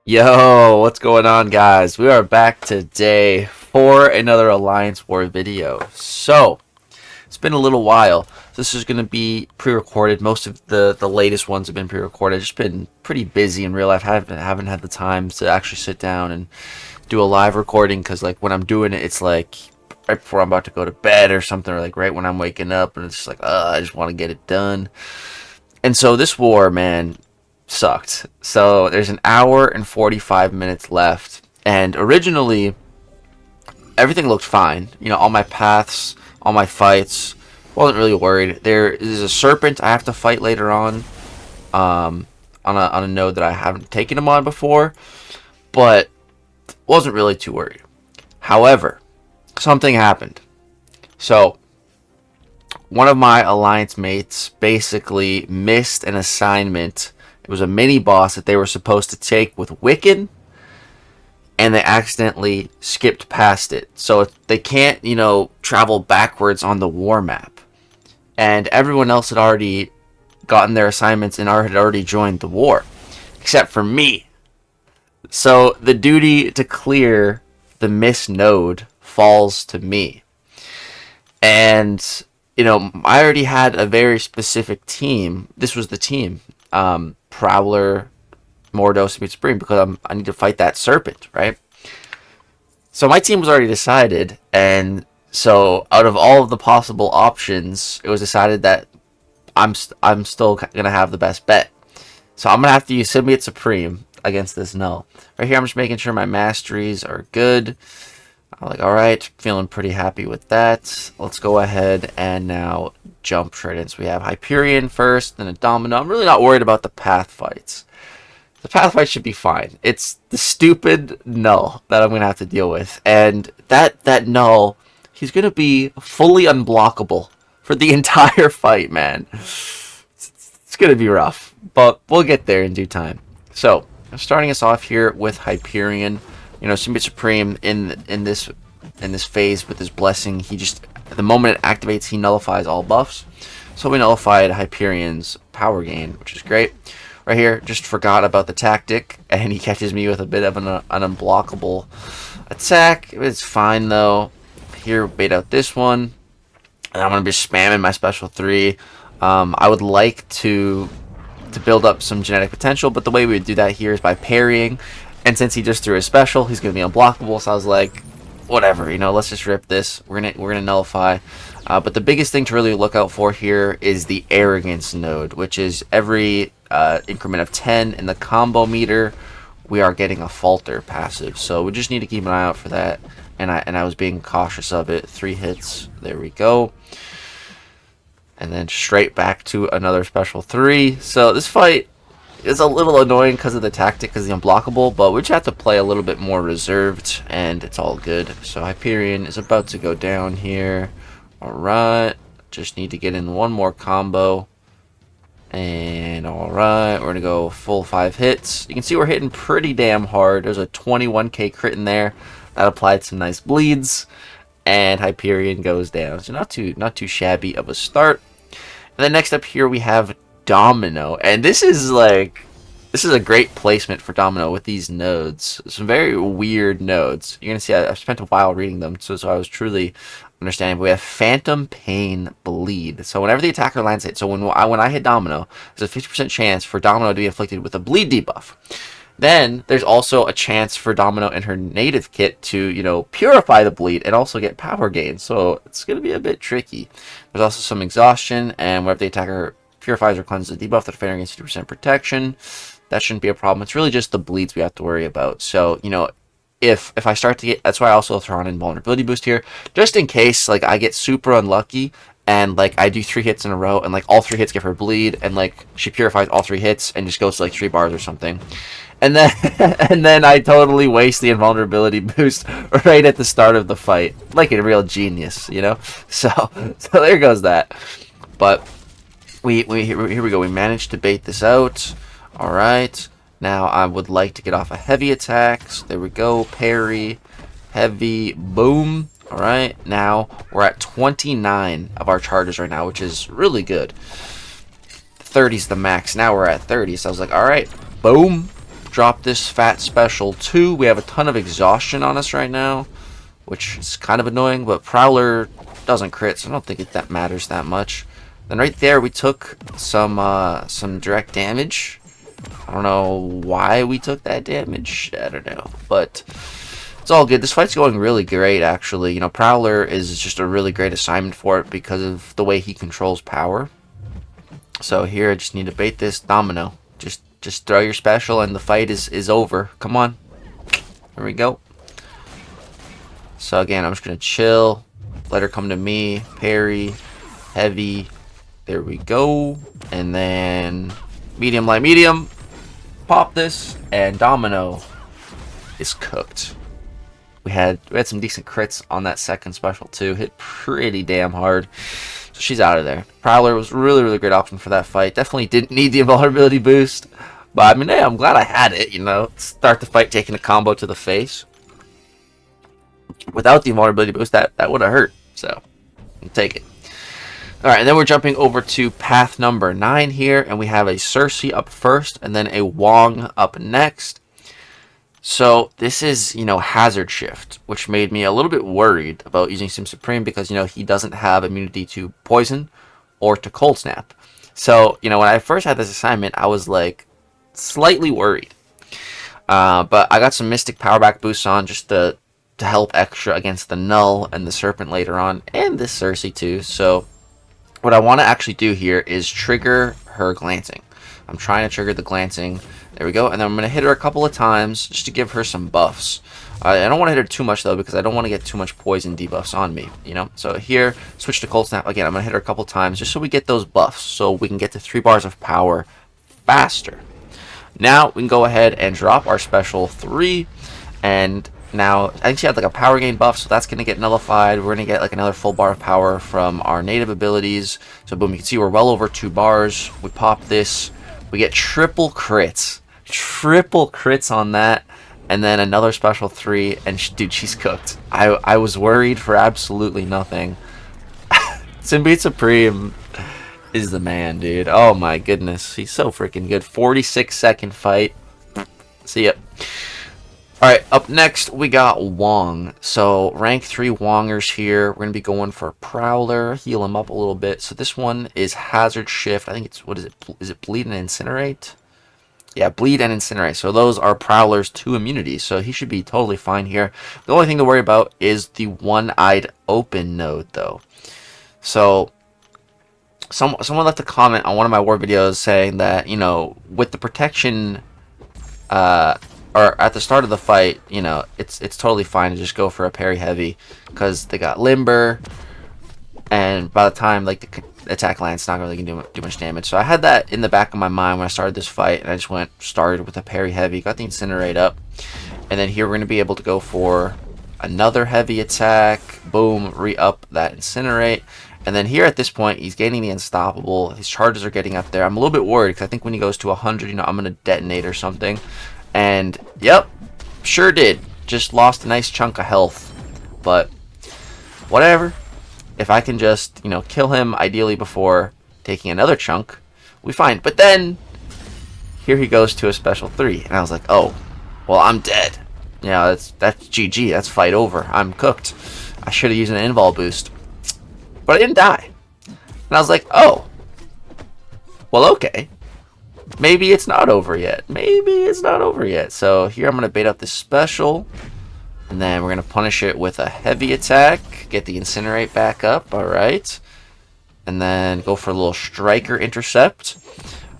Yo, what's going on, guys? We are back today for another Alliance War video. So, it's been a little while. This is going to be pre-recorded. Most of the latest ones have been pre-recorded. I've just been pretty busy in real life. Haven't had the time to actually sit down and do a live recording because, like, when I'm doing it, it's like right before I'm about to go to bed or something, or like right when I'm waking up, and it's just like, I just want to get it done. And so this war, man, sucked. So there's an hour and 45 minutes left, and originally everything looked fine. You know, all my paths, all my fights, wasn't really worried. There is a Serpent I have to fight later on a node that I haven't taken him on before, but wasn't really too worried. However, something happened. So one of my alliance mates basically missed an assignment. It was a mini boss that they were supposed to take with Wiccan, and they accidentally skipped past it. So they can't, travel backwards on the war map. And everyone else had already gotten their assignments and had already joined the war, except for me. So the duty to clear the missed node falls to me. And I already had a very specific team. This was the team. Prowler, Mordos, and Supreme, because I need to fight that Serpent, right? So my team was already decided, and so out of all of the possible options, it was decided that I'm still gonna have the best bet. So I'm gonna have to use Symbiote Supreme against this Knull. Right here, I'm just making sure my masteries are good. I'm like, alright, feeling pretty happy with that. Let's go ahead and now jump straight in. So we have Hyperion first, then a Domino. I'm really not worried about the path fights. The path fight should be fine. It's the stupid Knull that I'm going to have to deal with. And that Knull, he's going to be fully unblockable for the entire fight, man. It's going to be rough, but we'll get there in due time. So, starting us off here with Hyperion. Symbiote Supreme in this phase with his blessing, he just, the moment it activates, he nullifies all buffs. So we nullified Hyperion's power gain, which is great. Right here, just forgot about the tactic, and he catches me with a bit of an unblockable attack. It's fine though. Here, bait out this one, and I'm gonna be spamming my special 3. I would like to build up some genetic potential, but the way we would do that here is by parrying. And since he just threw a special, he's going to be unblockable. So I was like, whatever, let's just rip this. We're gonna nullify. But the biggest thing to really look out for here is the arrogance node, which is every increment of 10 in the combo meter, we are getting a falter passive. So we just need to keep an eye out for that. And I was being cautious of it. 3 hits. There we go. And then straight back to another special 3. So this fight is a little annoying because of the tactic, because the unblockable, but we just have to play a little bit more reserved, and it's all good. So Hyperion is about to go down here. Alright, just need to get in one more combo. And alright, we're going to go full 5 hits. You can see we're hitting pretty damn hard. There's a 21k crit in there. That applied some nice bleeds. And Hyperion goes down. So not too shabby of a start. And then next up here we have Domino, and this is a great placement for Domino with these nodes. Some very weird nodes. You're gonna see I've spent a while reading them, so I was truly understanding. But we have Phantom Pain Bleed. So whenever the attacker lands it, so when I hit Domino, there's a 50% chance for Domino to be inflicted with a bleed debuff. Then there's also a chance for Domino in her native kit to, purify the bleed and also get power gain. So it's gonna be a bit tricky. There's also some exhaustion, and whenever the attacker purifies or cleanses the debuff, the defender gets 50% protection. That shouldn't be a problem. It's really just the bleeds we have to worry about. So, if I start to get, that's why I also throw on invulnerability boost here, just in case I get super unlucky and I do 3 hits in a row and all 3 hits give her bleed, and she purifies all 3 hits and just goes to 3 bars or something. And then and then I totally waste the invulnerability boost right at the start of the fight. Like a real genius, So there goes that. But here we go. We managed to bait this out. All right. Now I would like to get off a heavy attack. So there we go. Parry, heavy, boom. All right. Now we're at 29 of our charges right now, which is really good. 30's the max. Now we're at 30. So I was like, all right, boom. drop this fat special 2. We have a ton of exhaustion on us right now, which is kind of annoying, but Prowler doesn't crit, so I don't think that matters that much. Then right there, we took some direct damage. I don't know why we took that damage. I don't know, but it's all good. This fight's going really great, actually. You know, Prowler is just a really great assignment for it because of the way he controls power. So here, I just need to bait this Domino. Just throw your special, and the fight is over. Come on. There we go. So again, I'm just gonna chill. Let her come to me. Parry. Heavy. There we go. And then medium, light, medium. Pop this, and Domino is cooked. We had some decent crits on that second special too. Hit pretty damn hard. So she's out of there. Prowler was really great option for that fight. Definitely didn't need the invulnerability boost. But I mean, hey, I'm glad I had it, you know. Start the fight taking a combo to the face. Without the invulnerability boost, that would have hurt. So, I'll take it. Alright, and then we're jumping over to path number 9 here, and we have a Cersei up first, and then a Wong up next. So, this is, you know, Hazard Shift, which made me a little bit worried about using Sim Supreme because, you know, he doesn't have immunity to Poison or to Cold Snap. So, you know, when I first had this assignment, I was, like, slightly worried. But I got some Mystic Power Back boosts on just to help extra against the Knull and the Serpent later on, and this Cersei too, so what I want to actually do here is trigger her glancing. I'm trying to trigger the glancing. There we go. And then I'm going to hit her a couple of times just to give her some buffs. I don't want to hit her too much, though, because I don't want to get too much poison debuffs on me, you know? So here, switch to Cold Snap. Again, I'm going to hit her a couple times just so we get those buffs, so we can get to 3 bars of power faster. Now, we can go ahead and drop our special 3, and now, I think she had like a power gain buff, so that's going to get nullified. We're going to get like another full bar of power from our native abilities. So boom, you can see we're well over 2 bars. We pop this. We get triple crits. Triple crits on that. And then another special 3. And dude, she's cooked. I was worried for absolutely nothing. Symbiote Supreme is the man, dude. Oh my goodness. He's so freaking good. 46-second fight. See ya. Alright, up next, we got Wong. So, rank 3 Wongers here. We're going to be going for Prowler, heal him up a little bit. So, this one is Hazard Shift. I think it's, what is it? Is it Bleed and Incinerate? Yeah, Bleed and Incinerate. So, those are Prowler's 2 immunities. So, he should be totally fine here. The only thing to worry about is the one-eyed open node, though. So, someone left a comment on one of my war videos saying that, you know, with the protection, or at the start of the fight, you know, it's totally fine to just go for a parry heavy because they got limber, and by the time like the attack lands, it's not really gonna do much damage. So I had that in the back of my mind when I started this fight, and I just started with a parry heavy, got the Incinerate up, and then here we're gonna be able to go for another heavy attack. Boom, re-up that Incinerate. And then here at this point, he's gaining the Unstoppable. His charges are getting up there. I'm a little bit worried because I think when he goes to 100, you know, I'm gonna detonate or something. And, yep, sure did. Just lost a nice chunk of health. But, whatever. If I can just, you know, kill him, ideally before taking another chunk, we fine. But then, here he goes to a special 3. And I was like, oh, well, I'm dead. Yeah, that's GG. That's fight over. I'm cooked. I should have used an invul boost. But I didn't die. And I was like, oh, well, okay. Maybe it's not over yet. Maybe it's not over yet. So here I'm going to bait up this special. And then we're going to punish it with a heavy attack. Get the Incinerate back up. Alright. And then go for a little Striker Intercept.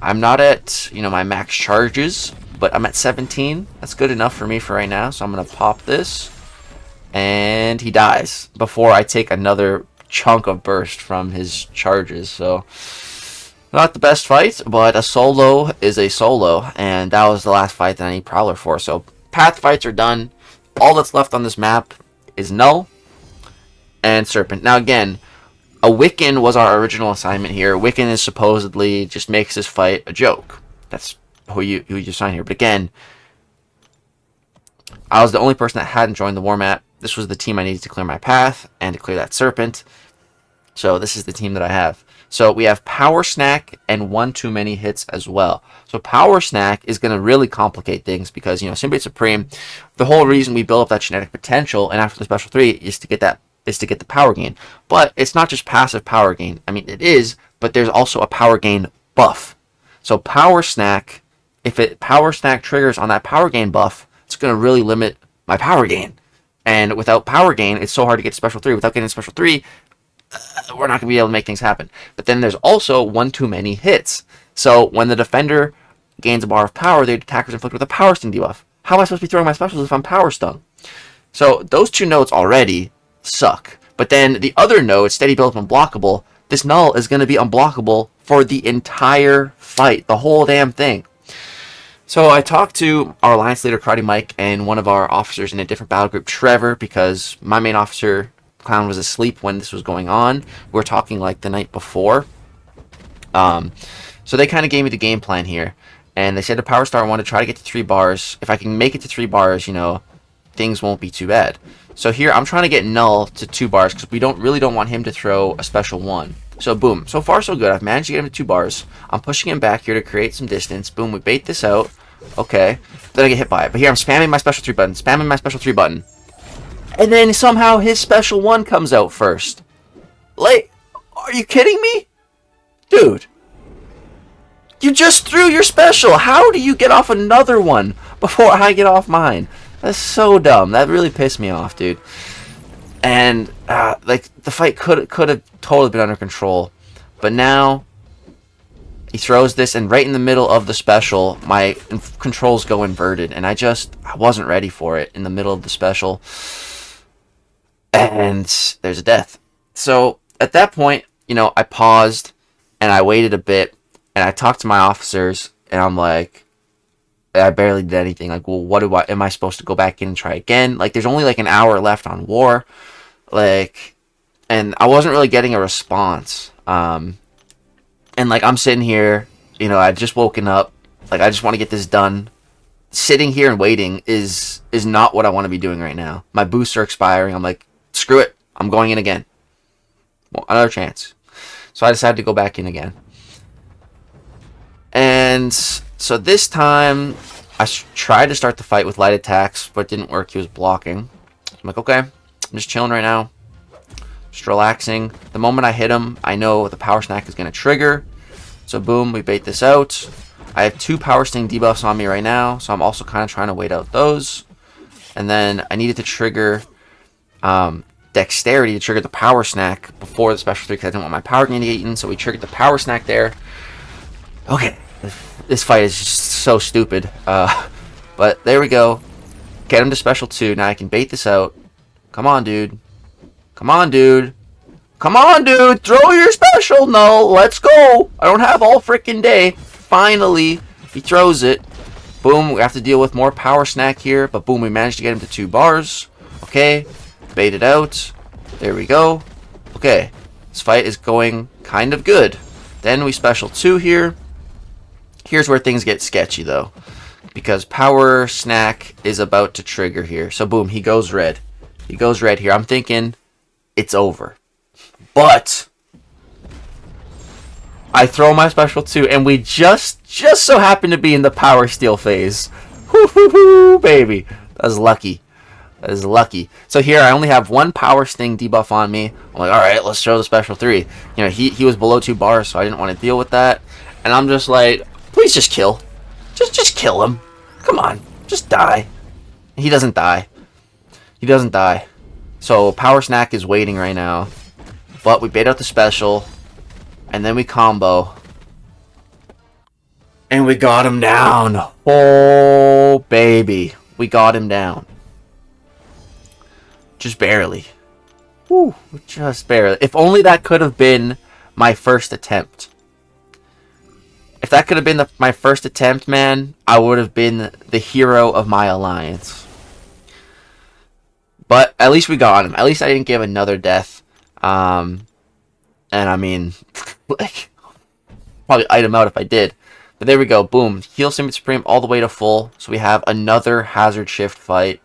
I'm not at, you know, my max charges, but I'm at 17. That's good enough for me for right now. So I'm going to pop this. And he dies before I take another chunk of burst from his charges. So not the best fight, but a solo is a solo, and that was the last fight that I need Prowler for. So path fights are done. All that's left on this map is Knull and Serpent. Now again, a Wiccan was our original assignment here. Wiccan is supposedly just makes this fight a joke. That's who you assign here. But again, I was the only person that hadn't joined the war map. This was the team I needed to clear my path and to clear that Serpent. So this is the team that I have. So we have Power Snack and one too many hits as well. So Power Snack is going to really complicate things because, you know, Symbiote Supreme, the whole reason we build up that genetic potential and after the special 3 is to get the power gain. But it's not just passive power gain. I mean, it is, but there's also a power gain buff. So Power Snack, if it Power Snack triggers on that power gain buff, it's going to really limit my power gain. And without power gain, it's so hard to get special 3. Without getting special 3, we're not going to be able to make things happen. But then there's also one too many hits. So when the defender gains a bar of power, the attacker is inflicted with a power sting debuff. How am I supposed to be throwing my specials if I'm power stung? So those two nodes already suck. But then the other node, steady build up unblockable, this Knull is going to be unblockable for the entire fight, the whole damn thing. So I talked to our alliance leader, Karate Mike, and one of our officers in a different battle group, Trevor, because my main officer, Clown, was asleep when this was going on. We were talking like the night before. So they kind of gave me the game plan here. And they said to Power Star 1 to try to get to 3 bars. If I can make it to 3 bars, you know, things won't be too bad. So here I'm trying to get Knull to 2 bars because we really don't want him to throw a special 1. So boom, so far so good. I've managed to get him to 2 bars. I'm pushing him back here to create some distance. Boom, we bait this out. Okay, then I get hit by it. But here I'm spamming my special 3 button, and then somehow his special 1 comes out first. Like, are you kidding me? Dude, you just threw your special. How do you get off another one before I get off mine? That's so dumb. That really pissed me off, dude. And like the fight could have totally been under control, but now he throws this, and right in the middle of the special, my controls go inverted, and I wasn't ready for it in the middle of the special, and there's a death. So at that point, you know, I paused and I waited a bit, and I talked to my officers, and I'm like, I barely did anything. Like, well, am I supposed to go back in and try again? Like, there's only like an hour left on war. Like, and I wasn't really getting a response. And like, I'm sitting here, you know, I just woken up. Like, I just want to get this done. Sitting here and waiting is not what I want to be doing right now. My boosts are expiring. I'm like, screw it. I'm going in again. Well, another chance. So I decided to go back in again. And so this time, I tried to start the fight with light attacks, but it didn't work. He was blocking. I'm like, okay, I'm just chilling right now. Just relaxing. The moment I hit him, I know the power snack is going to trigger. So boom, we bait this out. I have 2 power sting debuffs on me right now, so I'm also kind of trying to wait out those. And then I needed to trigger dexterity to trigger the power snack before the special 3 because I didn't want my power gain to get eaten, so we triggered the power snack there. Okay. This fight is just so stupid. But there we go. Get him to special 2. Now I can bait this out. Come on, dude. Come on, dude. Come on, dude. Throw your special. No, let's go. I don't have all freaking day. Finally, he throws it. Boom. We have to deal with more power snack here. But boom, we managed to get him to 2 bars. Okay. Bait it out. There we go. Okay. This fight is going kind of good. Then we special 2 here. Here's where things get sketchy, though, because power snack is about to trigger here. So, boom, he goes red. He goes red here. I'm thinking it's over. But I throw my special 2, and we just so happen to be in the power steal phase. Woo-hoo-hoo, baby. That was lucky. That is lucky. So here, I only have 1 power sting debuff on me. I'm like, all right, let's throw the special 3. You know, he was below 2 bars, so I didn't want to deal with that. And I'm just like, please just kill. Just kill him. Come on. Just die. He doesn't die. He doesn't die. So power snack is waiting right now. But we bait out the special. And then we combo. And we got him down. Oh, baby. We got him down. Just barely. Whew. Just barely. If only that could have been my first attempt. If that could have been my first attempt, man, I would have been the hero of my alliance. But at least we got him. At least I didn't give another death. And I mean, like, probably item out if I did. But there we go. Boom. Heal Symbiote Supreme all the way to full. So we have another Hazard Shift fight.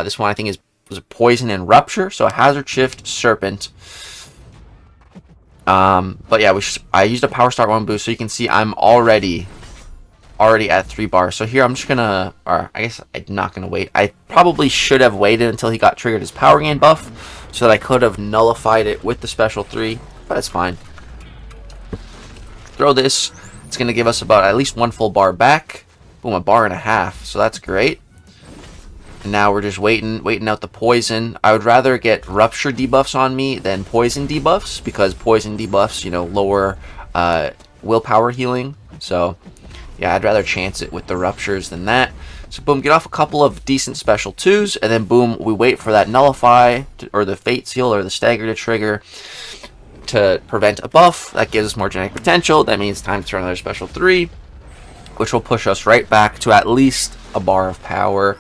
This one I think was a Poison and Rupture. So a Hazard Shift Serpent. But yeah, I used a power start 1 boost, so you can see I'm already at 3 bars. So here I'm just gonna, or I guess I'm not gonna wait. I probably should have waited until he got triggered his power gain buff, so that I could have nullified it with the special 3, but that's fine. Throw this. It's gonna give us about at least 1 full bar back. Boom, a bar and a half, so that's great. And now we're just waiting out the poison. I would rather get rupture debuffs on me than poison debuffs, because poison debuffs, you know, lower willpower healing. So yeah, I'd rather chance it with the ruptures than that. So boom, get off a couple of decent special 2s, and then boom, we wait for that nullify or the fate seal or the stagger to trigger to prevent a buff. That gives us more genetic potential. That means time to throw another special 3, which will push us right back to at least a bar of power.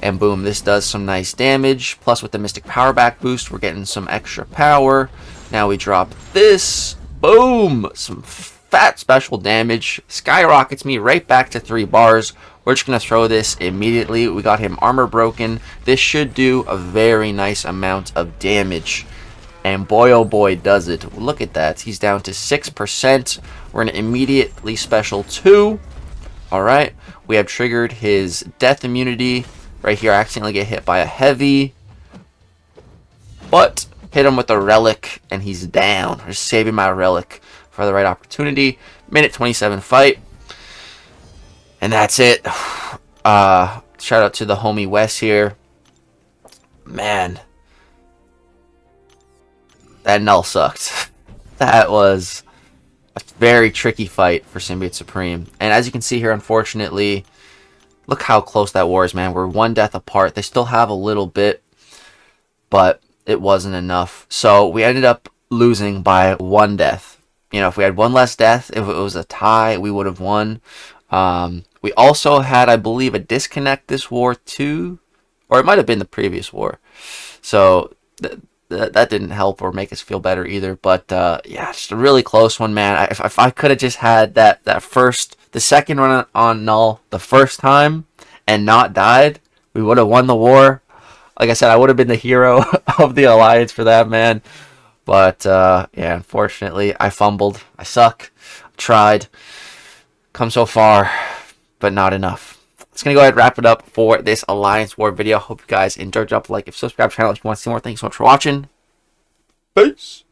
And boom, this does some nice damage. Plus with the Mystic Power Back boost, we're getting some extra power. Now we drop this. Boom! Some fat special damage. Skyrockets me right back to 3 bars. We're just going to throw this immediately. We got him armor broken. This should do a very nice amount of damage. And boy, oh boy, does it. Look at that. He's down to 6%. We're going to immediately special 2. Alright. We have triggered his death immunity. Right here, I accidentally get hit by a heavy. But hit him with a relic, and he's down. Just saving my relic for the right opportunity. Minute 27 fight. And that's it. Shout out to the homie Wes here. Man. That Knull sucked. That was a very tricky fight for Symbiote Supreme. And as you can see here, unfortunately, look how close that war is, man. We're 1 death apart. They still have a little bit, but it wasn't enough. So we ended up losing by 1 death. You know, if we had 1 less death, if it was a tie, we would have won. We also had, I believe, a disconnect this war too, or it might have been the previous war. So that didn't help or make us feel better either. But yeah, just a really close one, man. If I could have just had the second run on Knull the first time and not died, we would have won the war. Like I said, I would have been the hero of the alliance for that, man. But yeah, unfortunately, I fumbled. I suck. Tried. Come so far, but not enough. It's going to go ahead and wrap it up for this Alliance War video. Hope you guys enjoyed. Drop a like if you subscribe to the channel if you want to see more. Thanks so much for watching. Peace.